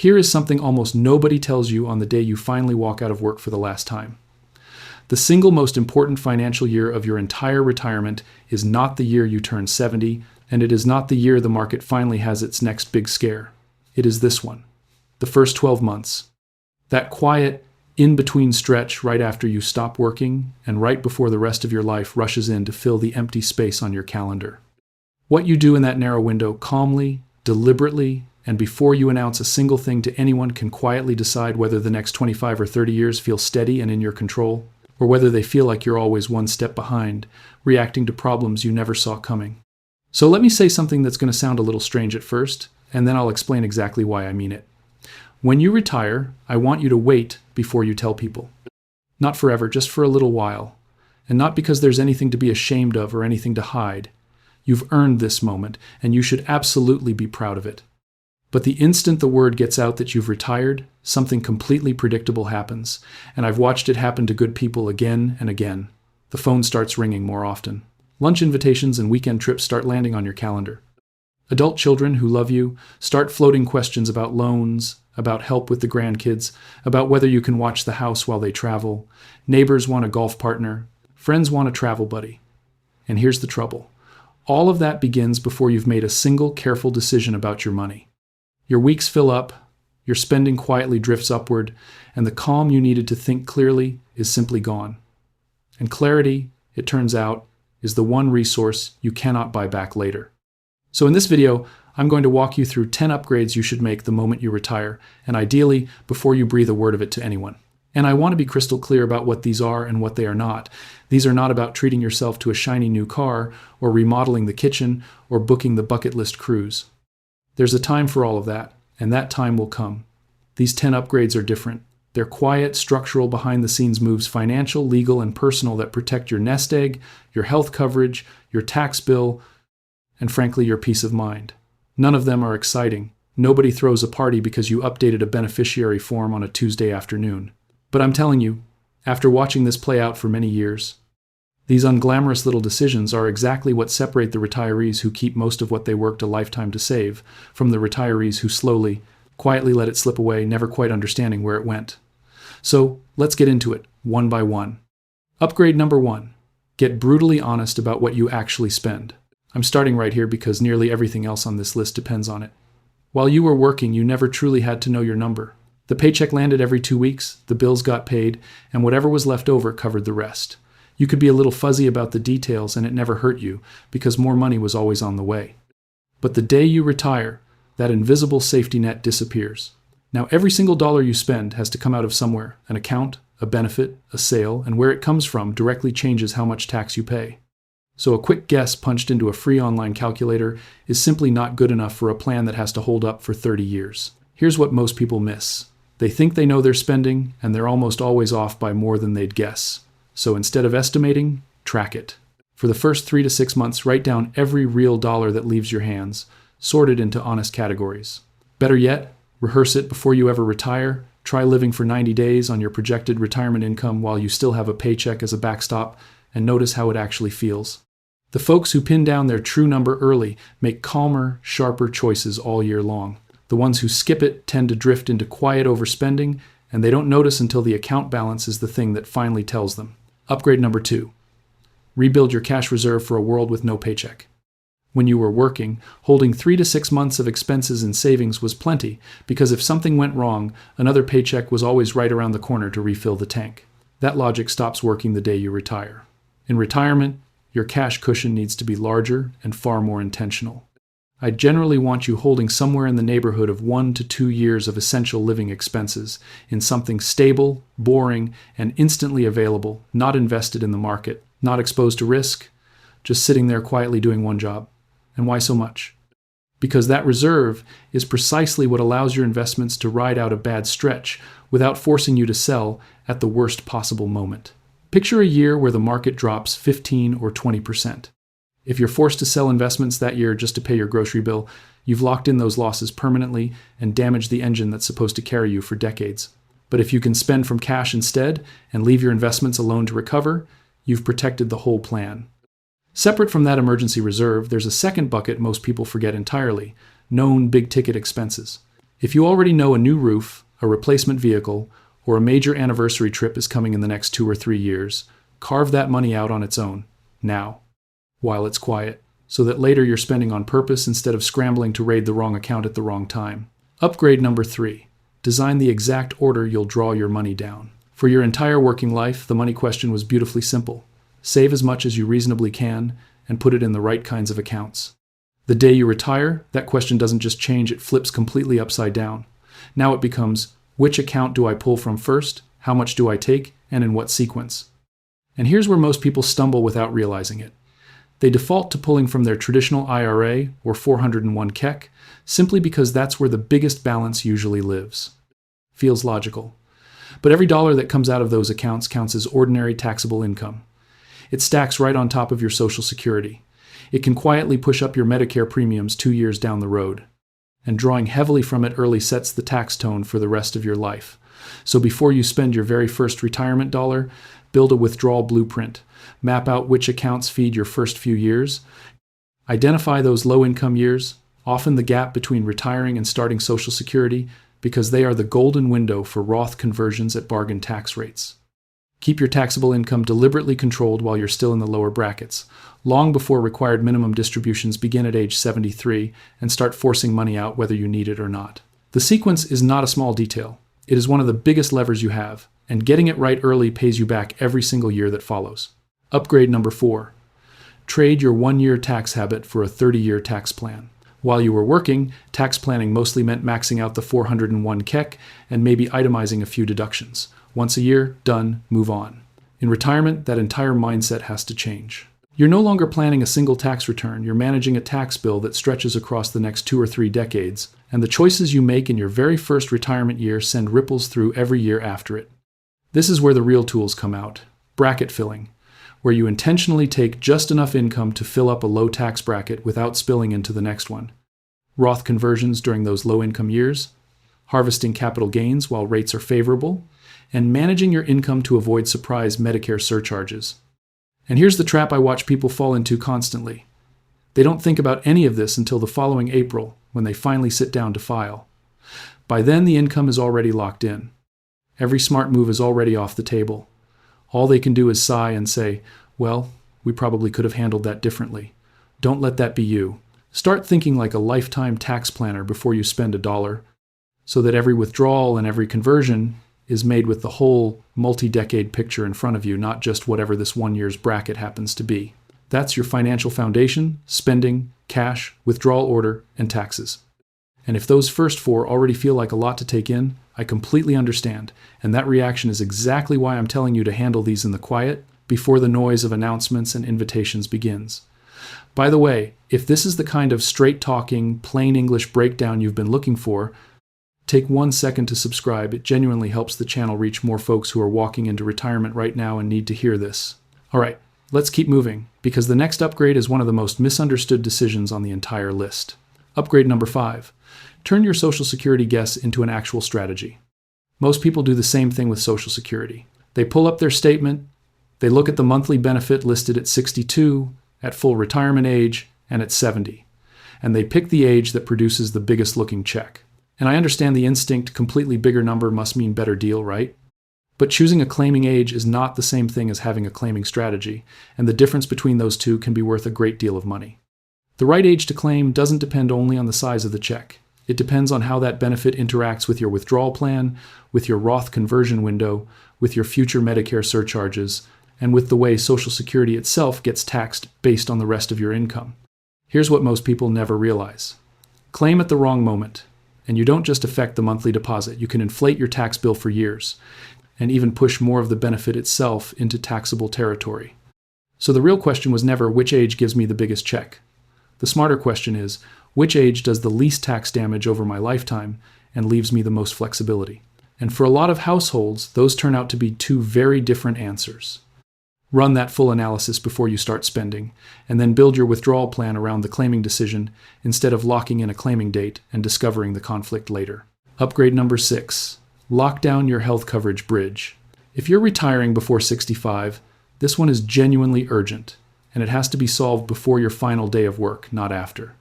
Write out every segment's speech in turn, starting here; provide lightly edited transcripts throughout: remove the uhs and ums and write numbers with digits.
Here is something almost nobody tells you on the day you finally walk out of work for the last time. The single most important financial year of your entire retirement is not the year you turn 70, and it is not the year the market finally has its next big scare. It is this one, the first 12 months. That quiet, in-between stretch right after you stop working and right before the rest of your life rushes in to fill the empty space on your calendar. What you do in that narrow window calmly, deliberately, and before you announce a single thing to anyone can quietly decide whether the next 25 or 30 years feel steady and in your control, or whether they feel like you're always one step behind, reacting to problems you never saw coming. So let me say something that's going to sound a little strange at first, and then I'll explain exactly why I mean it. When you retire, I want you to wait before you tell people. Not forever, just for a little while. And not because there's anything to be ashamed of or anything to hide. You've earned this moment, and you should absolutely be proud of it. But the instant the word gets out that you've retired, something completely predictable happens, and I've watched it happen to good people again and again. The phone starts ringing more often. Lunch invitations and weekend trips start landing on your calendar. Adult children who love you start floating questions about loans, about help with the grandkids, about whether you can watch the house while they travel. Neighbors want a golf partner. Friends want a travel buddy. And here's the trouble. All of that begins before you've made a single careful decision about your money. Your weeks fill up, your spending quietly drifts upward, and the calm you needed to think clearly is simply gone. And clarity, it turns out, is the one resource you cannot buy back later. So in this video, I'm going to walk you through 10 upgrades you should make the moment you retire, and ideally, before you breathe a word of it to anyone. And I want to be crystal clear about what these are and what they are not. These are not about treating yourself to a shiny new car, or remodeling the kitchen, or booking the bucket list cruise. There's a time for all of that, and that time will come. These 10 upgrades are different. They're quiet, structural, behind-the-scenes moves, financial, legal, and personal, that protect your nest egg, your health coverage, your tax bill, and frankly, your peace of mind. None of them are exciting. Nobody throws a party because you updated a beneficiary form on a Tuesday afternoon. But I'm telling you, after watching this play out for many years, these unglamorous little decisions are exactly what separate the retirees who keep most of what they worked a lifetime to save from the retirees who slowly, quietly let it slip away, never quite understanding where it went. So let's get into it, one by one. Upgrade number 1. Get brutally honest about what you actually spend. I'm starting right here because nearly everything else on this list depends on it. While you were working, you never truly had to know your number. The paycheck landed every 2 weeks, the bills got paid, and whatever was left over covered the rest. You could be a little fuzzy about the details and it never hurt you because more money was always on the way. But the day you retire, that invisible safety net disappears. Now every single dollar you spend has to come out of somewhere, an account, a benefit, a sale, and where it comes from directly changes how much tax you pay. So a quick guess punched into a free online calculator is simply not good enough for a plan that has to hold up for 30 years. Here's what most people miss. They think they know their spending, and they're almost always off by more than they'd guess. So instead of estimating, track it. For the first 3 to 6 months, write down every real dollar that leaves your hands, sorted into honest categories. Better yet, rehearse it before you ever retire. Try living for 90 days on your projected retirement income while you still have a paycheck as a backstop, and notice how it actually feels. The folks who pin down their true number early make calmer, sharper choices all year long. The ones who skip it tend to drift into quiet overspending, and they don't notice until the account balance is the thing that finally tells them. Upgrade number 2. Rebuild your cash reserve for a world with no paycheck. When you were working, holding 3 to 6 months of expenses and savings was plenty, because if something went wrong, another paycheck was always right around the corner to refill the tank. That logic stops working the day you retire. In retirement, your cash cushion needs to be larger and far more intentional. I generally want you holding somewhere in the neighborhood of 1 to 2 years of essential living expenses in something stable, boring, and instantly available, not invested in the market, not exposed to risk, just sitting there quietly doing one job. And why so much? Because that reserve is precisely what allows your investments to ride out a bad stretch without forcing you to sell at the worst possible moment. Picture a year where the market drops 15 or 20%. If you're forced to sell investments that year just to pay your grocery bill, you've locked in those losses permanently and damaged the engine that's supposed to carry you for decades. But if you can spend from cash instead and leave your investments alone to recover, you've protected the whole plan. Separate from that emergency reserve, there's a second bucket most people forget entirely: known big-ticket expenses. If you already know a new roof, a replacement vehicle, or a major anniversary trip is coming in the next 2 or 3 years, carve that money out on its own, now, while it's quiet, so that later you're spending on purpose instead of scrambling to raid the wrong account at the wrong time. Upgrade number 3. Design the exact order you'll draw your money down. For your entire working life, the money question was beautifully simple. Save as much as you reasonably can and put it in the right kinds of accounts. The day you retire, that question doesn't just change, it flips completely upside down. Now it becomes, which account do I pull from first? How much do I take? And in what sequence? And here's where most people stumble without realizing it. They default to pulling from their traditional IRA or 401k simply because that's where the biggest balance usually lives. Feels logical. But every dollar that comes out of those accounts counts as ordinary taxable income. It stacks right on top of your Social Security. It can quietly push up your Medicare premiums 2 years down the road. And drawing heavily from it early sets the tax tone for the rest of your life. So before you spend your very first retirement dollar, build a withdrawal blueprint. Map out which accounts feed your first few years. Identify those low-income years, often the gap between retiring and starting Social Security, because they are the golden window for Roth conversions at bargain tax rates. Keep your taxable income deliberately controlled while you're still in the lower brackets, long before required minimum distributions begin at age 73 and start forcing money out whether you need it or not. The sequence is not a small detail. It is one of the biggest levers you have, and getting it right early pays you back every single year that follows. Upgrade number 4. Trade your 1-year tax habit for a 30-year tax plan. While you were working, tax planning mostly meant maxing out the 401k and maybe itemizing a few deductions. Once a year, done, move on. In retirement, that entire mindset has to change. You're no longer planning a single tax return, you're managing a tax bill that stretches across the next 2 or 3 decades, and the choices you make in your very first retirement year send ripples through every year after it. This is where the real tools come out. Bracket filling, where you intentionally take just enough income to fill up a low tax bracket without spilling into the next one. Roth conversions during those low-income years, harvesting capital gains while rates are favorable, and managing your income to avoid surprise Medicare surcharges. And here's the trap I watch people fall into constantly. They don't think about any of this until the following April, when they finally sit down to file. By then, the income is already locked in. Every smart move is already off the table. All they can do is sigh and say, well, we probably could have handled that differently. Don't let that be you. Start thinking like a lifetime tax planner before you spend a dollar, so that every withdrawal and every conversion is made with the whole multi-decade picture in front of you, not just whatever this 1 year's bracket happens to be. That's your financial foundation: spending, cash, withdrawal order, and taxes. And if those first 4 already feel like a lot to take in, I completely understand, and that reaction is exactly why I'm telling you to handle these in the quiet, before the noise of announcements and invitations begins. By the way, if this is the kind of straight-talking, plain English breakdown you've been looking for, take 1 second to subscribe. It genuinely helps the channel reach more folks who are walking into retirement right now and need to hear this. All right, let's keep moving, because the next upgrade is one of the most misunderstood decisions on the entire list. Upgrade number 5. Turn your Social Security guess into an actual strategy. Most people do the same thing with Social Security. They pull up their statement, they look at the monthly benefit listed at 62, at full retirement age, and at 70. And they pick the age that produces the biggest looking check. And I understand the instinct completely bigger number must mean better deal, right? But choosing a claiming age is not the same thing as having a claiming strategy, and the difference between those two can be worth a great deal of money. The right age to claim doesn't depend only on the size of the check. It depends on how that benefit interacts with your withdrawal plan, with your Roth conversion window, with your future Medicare surcharges, and with the way Social Security itself gets taxed based on the rest of your income. Here's what most people never realize. Claim at the wrong moment, and you don't just affect the monthly deposit. You can inflate your tax bill for years, and even push more of the benefit itself into taxable territory. So the real question was never which age gives me the biggest check. The smarter question is, which age does the least tax damage over my lifetime and leaves me the most flexibility? And for a lot of households, those turn out to be 2 very different answers. Run that full analysis before you start spending, and then build your withdrawal plan around the claiming decision instead of locking in a claiming date and discovering the conflict later. Upgrade number 6. Lock down your health coverage bridge. If you're retiring before 65, this one is genuinely urgent, and it has to be solved before your final day of work, not after.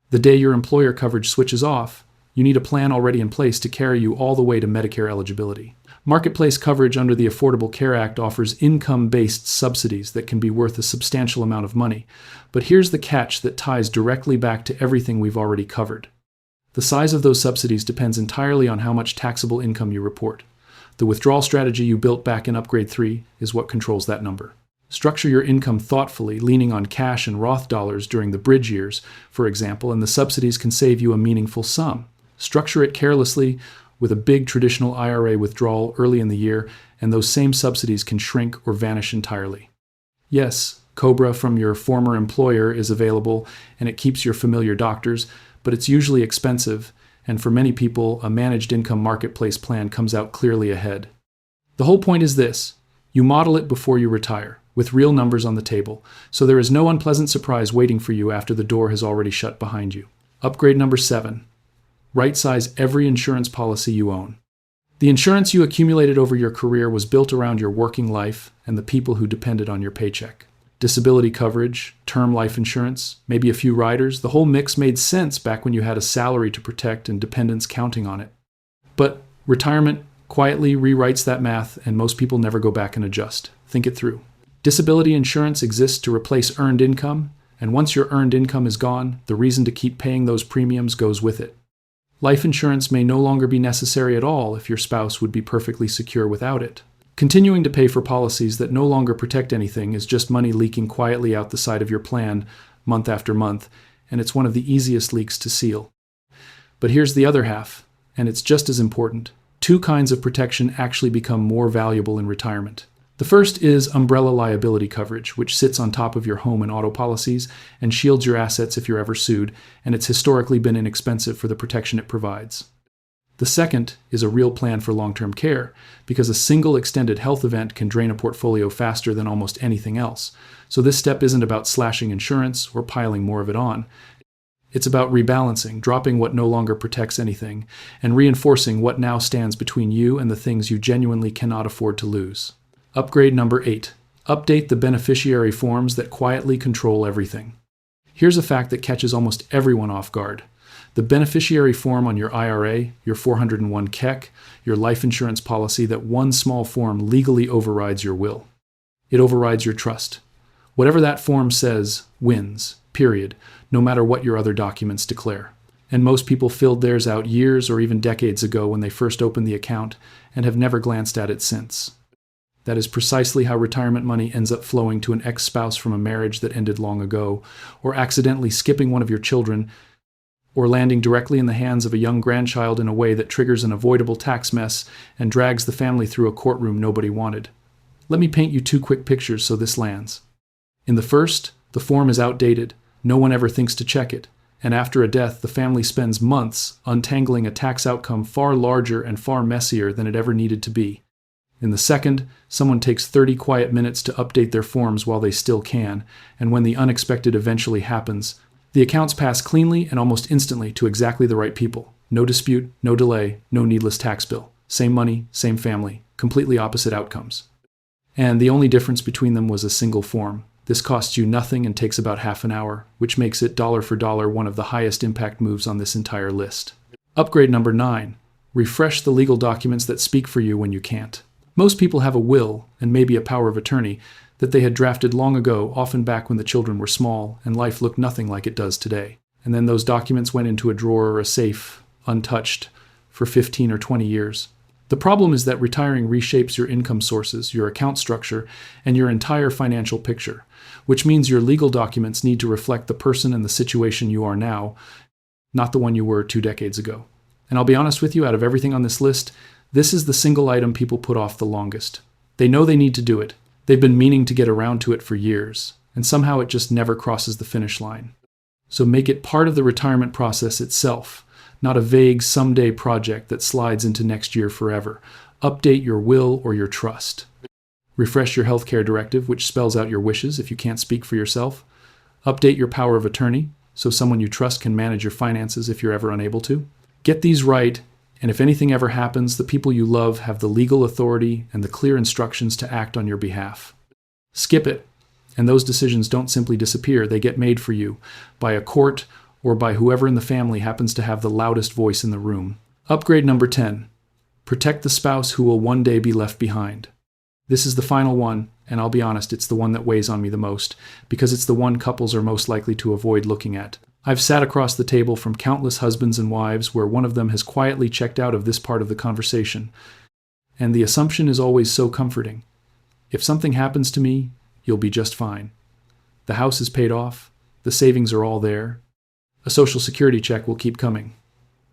The day your employer coverage switches off, You need a plan already in place to carry you all the way to Medicare eligibility. Marketplace coverage under the Affordable Care Act offers income-based subsidies that can be worth a substantial amount of money. But here's the catch that ties directly back to everything we've already covered. The size of those subsidies depends entirely on how much taxable income you report. The withdrawal strategy you built back in Upgrade 3 is what controls that number. Structure your income thoughtfully, leaning on cash and Roth dollars during the bridge years, for example, and the subsidies can save you a meaningful sum. Structure it carelessly with a big traditional IRA withdrawal early in the year, and those same subsidies can shrink or vanish entirely. Yes, COBRA from your former employer is available, and it keeps your familiar doctors, but it's usually expensive, and for many people, a managed income marketplace plan comes out clearly ahead. The whole point is this: you model it before you retire, with real numbers on the table, so there is no unpleasant surprise waiting for you after the door has already shut behind you. Upgrade number 7. Right-size every insurance policy you own. The insurance you accumulated over your career was built around your working life and the people who depended on your paycheck. Disability coverage, term life insurance, maybe a few riders, the whole mix made sense back when you had a salary to protect and dependents counting on it. But retirement quietly rewrites that math, and most people never go back and adjust. Think it through. Disability insurance exists to replace earned income, and once your earned income is gone, the reason to keep paying those premiums goes with it. Life insurance may no longer be necessary at all if your spouse would be perfectly secure without it. Continuing to pay for policies that no longer protect anything is just money leaking quietly out the side of your plan month after month, and it's one of the easiest leaks to seal. But here's the other half, and it's just as important. 2 kinds of protection actually become more valuable in retirement. The first is umbrella liability coverage, which sits on top of your home and auto policies and shields your assets if you're ever sued, and it's historically been inexpensive for the protection it provides. The second is a real plan for long-term care, because a single extended health event can drain a portfolio faster than almost anything else. So this step isn't about slashing insurance or piling more of it on. It's about rebalancing, dropping what no longer protects anything, and reinforcing what now stands between you and the things you genuinely cannot afford to lose. Upgrade number 8. Update the beneficiary forms that quietly control everything. Here's a fact that catches almost everyone off guard. The beneficiary form on your IRA, your 401k, your life insurance policy, that one small form legally overrides your will. It overrides your trust. Whatever that form says wins, period, no matter what your other documents declare. And most people filled theirs out years or even decades ago when they first opened the account and have never glanced at it since. That is precisely how retirement money ends up flowing to an ex-spouse from a marriage that ended long ago, or accidentally skipping one of your children, or landing directly in the hands of a young grandchild in a way that triggers an avoidable tax mess and drags the family through a courtroom nobody wanted. Let me paint you 2 quick pictures so this lands. In the first, the form is outdated, no one ever thinks to check it, and after a death, the family spends months untangling a tax outcome far larger and far messier than it ever needed to be. In the second, someone takes 30 quiet minutes to update their forms while they still can, and when the unexpected eventually happens, the accounts pass cleanly and almost instantly to exactly the right people. No dispute, no delay, no needless tax bill. Same money, same family, completely opposite outcomes. And the only difference between them was a single form. This costs you nothing and takes about half an hour, which makes it dollar for dollar one of the highest impact moves on this entire list. Upgrade number 9. Refresh the legal documents that speak for you when you can't. Most people have a will, and maybe a power of attorney, that they had drafted long ago, often back when the children were small, and life looked nothing like it does today. And then those documents went into a drawer or a safe, untouched, for 15 or 20 years. The problem is that retiring reshapes your income sources, your account structure, and your entire financial picture, which means your legal documents need to reflect the person and the situation you are now, not the one you were 2 decades ago. And I'll be honest with you, out of everything on this list, this is the single item people put off the longest. They know they need to do it. They've been meaning to get around to it for years, and somehow it just never crosses the finish line. So make it part of the retirement process itself, not a vague someday project that slides into next year forever. Update your will or your trust. Refresh your healthcare directive, which spells out your wishes if you can't speak for yourself. Update your power of attorney, so someone you trust can manage your finances if you're ever unable to. Get these right, and if anything ever happens, the people you love have the legal authority and the clear instructions to act on your behalf. Skip it, and those decisions don't simply disappear. They get made for you by a court or by whoever in the family happens to have the loudest voice in the room. Upgrade number 10. Protect the spouse who will one day be left behind. This is the final one, and I'll be honest, it's the one that weighs on me the most, because it's the one couples are most likely to avoid looking at. I've sat across the table from countless husbands and wives where one of them has quietly checked out of this part of the conversation. And the assumption is always so comforting. If something happens to me, you'll be just fine. The house is paid off, the savings are all there. A social security check will keep coming.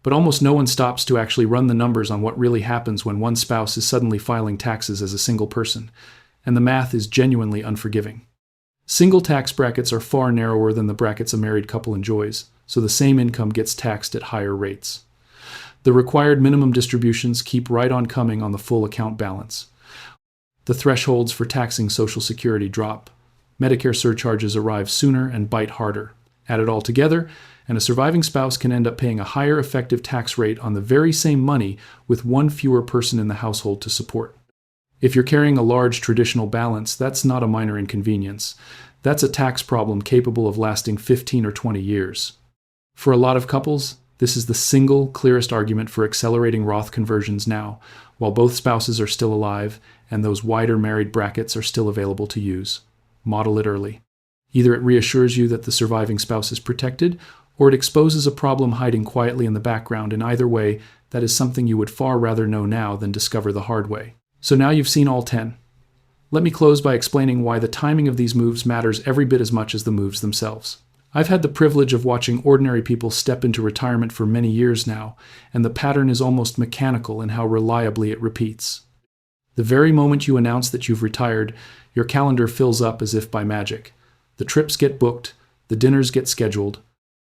But almost no one stops to actually run the numbers on what really happens when one spouse is suddenly filing taxes as a single person, and the math is genuinely unforgiving. Single tax brackets are far narrower than the brackets a married couple enjoys, so the same income gets taxed at higher rates. The required minimum distributions keep right on coming on the full account balance. The thresholds for taxing Social Security drop. Medicare surcharges arrive sooner and bite harder. Add it all together, and a surviving spouse can end up paying a higher effective tax rate on the very same money with one fewer person in the household to support. If you're carrying a large traditional balance, that's not a minor inconvenience. That's a tax problem capable of lasting 15 or 20 years. For a lot of couples, this is the single clearest argument for accelerating Roth conversions now, while both spouses are still alive and those wider married brackets are still available to use. Model it early. Either it reassures you that the surviving spouse is protected, or it exposes a problem hiding quietly in the background. In either way, that is something you would far rather know now than discover the hard way. So now you've seen all 10. Let me close by explaining why the timing of these moves matters every bit as much as the moves themselves. I've had the privilege of watching ordinary people step into retirement for many years now, and the pattern is almost mechanical in how reliably it repeats. The very moment you announce that you've retired, your calendar fills up as if by magic. The trips get booked, the dinners get scheduled,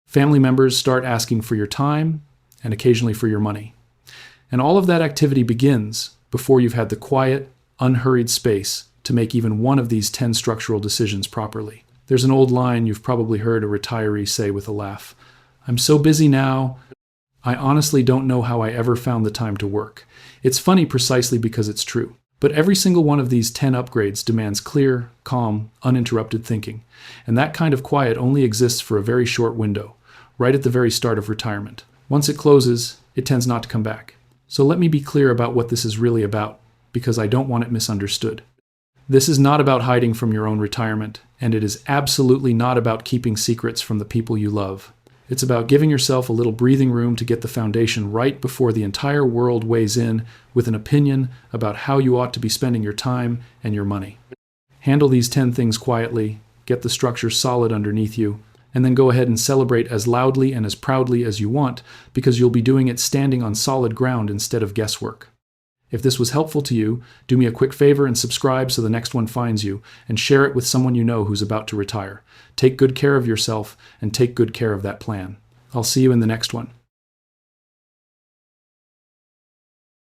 family members start asking for your time, and occasionally for your money. And all of that activity begins before you've had the quiet, unhurried space to make even one of these 10 structural decisions properly. There's an old line you've probably heard a retiree say with a laugh. I'm so busy now, I honestly don't know how I ever found the time to work. It's funny precisely because it's true. But every single one of these 10 upgrades demands clear, calm, uninterrupted thinking. And that kind of quiet only exists for a very short window, right at the very start of retirement. Once it closes, it tends not to come back. So let me be clear about what this is really about, because I don't want it misunderstood. This is not about hiding from your own retirement, and it is absolutely not about keeping secrets from the people you love. It's about giving yourself a little breathing room to get the foundation right before the entire world weighs in with an opinion about how you ought to be spending your time and your money. Handle these 10 things quietly, get the structure solid underneath you, and then go ahead and celebrate as loudly and as proudly as you want, because you'll be doing it standing on solid ground instead of guesswork. If this was helpful to you, do me a quick favor and subscribe so the next one finds you, and share it with someone you know who's about to retire. Take good care of yourself and take good care of that plan. I'll see you in the next one.